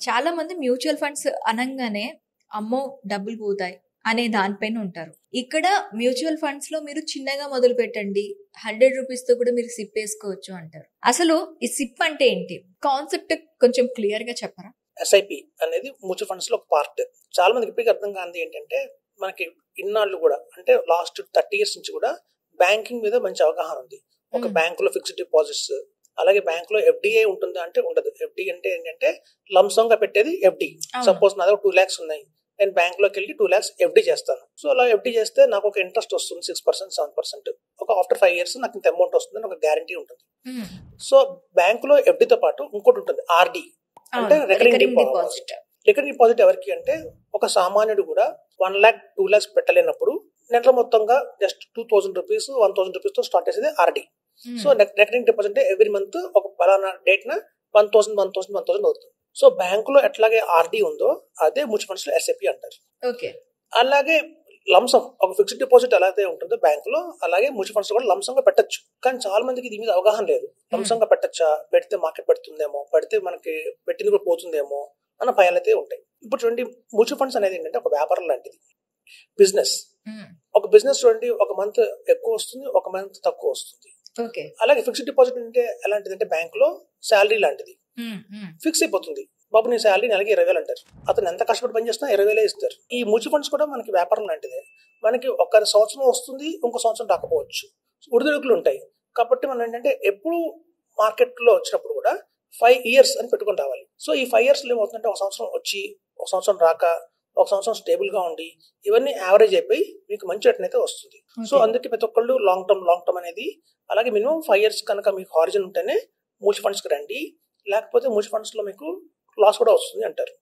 చాలా మంది mutual funds అనంగానే అమ్మో డబ్బులు పోతాయి అనే దానిపైన ఉంటారు. ఇక్కడ మ్యూచువల్ ఫండ్స్ లో మీరు చిన్నగా మొదలు పెట్టండి, 100 రూపీస్ తో కూడా మీరు సిప్ వేసుకోవచ్చు అంటారు. అసలు ఈ సిప్ అంటే ఏంటి, కాన్సెప్ట్ కొంచెం క్లియర్ గా చెప్పరా? ఎస్ఐపి అనేది మ్యూచువల్ ఫండ్స్ లో ఒక పార్ట్. చాలా మందికి ఇప్పటికీ అర్థం కానిది ఏంటంటే, మనకి ఇన్నాళ్ళు కూడా అంటే లాస్ట్ 30 years నుంచి కూడా బ్యాంకింగ్ మీద మంచి అవగాహన ఉంది. ఒక బ్యాంకులో ఫిక్స్డ్ డిపాజిట్స్, అలాగే బ్యాంకులో ఎఫ్డిఐ ఉంటుందా అంటే ఉండదు. ఎఫ్డి అంటే ఏంటంటే లంసంగ్ గా పెట్టేది ఎఫ్డి. సపోజ్ నా దగ్గర 2 lakhs ఉన్నాయి, నేను బ్యాంక్ లోకి వెళ్ళి 2 lakhs ఎఫ్డి చేస్తాను. సో అలా ఎఫ్డి చేస్తే నాకు ఒక ఇంట్రెస్ట్ వస్తుంది 6%, 7%. ఒక ఆఫ్టర్ 5 years నాకు ఇంత అమౌంట్ వస్తుంది, ఒక గ్యారంటీ ఉంటుంది. సో బ్యాంకులో ఎఫ్డితో పాటు ఇంకోటి ఉంటుంది, ఆర్డి అంటే రికరింగ్ డిపాజిట్. రికరింగ్ డిపాజిట్ ఎవరికి అంటే, ఒక సామాన్యుడు కూడా 1 lakh 2 lakhs పెట్టలేనప్పుడు నెల మొత్తంగా జస్ట్ 2000 రూపీస్ 1000 రూపీస్ తో స్టార్ట్ చేసేది RD. So recurring deposit every month ఒక పలానా డేట్ న 1000 అవుతుంది. సో బ్యాంకులో ఎట్లాగే ఆర్డి ఉందో అదే మ్యూచువల్ ఫండ్స్ లో ఎస్ఐపి అంటారు. అలాగే లంసం, ఒక ఫిక్స్డ్ డిపాజిట్ ఎలా అయితే ఉంటుందో బ్యాంకులో, అలాగే మ్యూచువల్ ఫండ్స్ కూడా లంసంగా పెట్టచ్చు. కానీ చాలా మందికి దీని మీద అవగాహన లేదు. లంసంగా పెట్టచ్చా, పెడితే మార్కెట్ పెడుతుందేమో, పెడితే మనకి పెట్టింది కూడా పోతుందేమో అన్న భయాలు అయితే ఉంటాయి. ఇప్పుడు చూడండి, మ్యూచువల్ ఫండ్స్ అనేది ఏంటంటే ఒక వ్యాపారం లాంటిది, బిజినెస్. ఒక బిజినెస్ చూడండి, ఒక మంత్ ఎక్కువ వస్తుంది, ఒక మంత్ తక్కువ వస్తుంది. అలాగే ఫిక్స్డ్ డిపాజిట్ అంటే ఎలాంటిది అంటే, బ్యాంక్ లో శాలరీ లాంటిది, ఫిక్స్ అయిపోతుంది. బాబు నీ శాలరీ నెలకి 20,000 అంటారు. అతను ఎంత కష్టపడి పని చేస్తున్నా 20,000 ఇస్తారు. ఈ మ్యూచువల్ ఫండ్స్ కూడా మనకి వ్యాపారం లాంటిదే. మనకి ఒక సంవత్సరం వస్తుంది, ఇంకో సంవత్సరం రాకపోవచ్చు, ఉడిదుడుకులు ఉంటాయి. కాబట్టి మనం ఏంటంటే ఎప్పుడు మార్కెట్ లో వచ్చినప్పుడు కూడా 5 years అని పెట్టుకొని రావాలి. సో ఈ 5 years ఏమవుతుందంటే, ఒక సంవత్సరం వచ్చి, ఒక సంవత్సరం రాక, ఒక సంవత్సరం స్టేబుల్ గా ఉండి, ఇవన్నీ యావరేజ్ అయిపోయి మీకు మంచి రిటర్న్ అయితే వస్తుంది. సో అందుకే ప్రతి ఒక్కళ్ళు లాంగ్ టర్మ్ అనేది, అలాగే మినిమం 5 years కనుక మీకు హారిజన్ ఉంటేనే మ్యూచువల్ ఫండ్స్ కి రండి, లేకపోతే మ్యూచువల్ ఫండ్స్ లో మీకు లాస్ కూడా వస్తుంది అంటారు.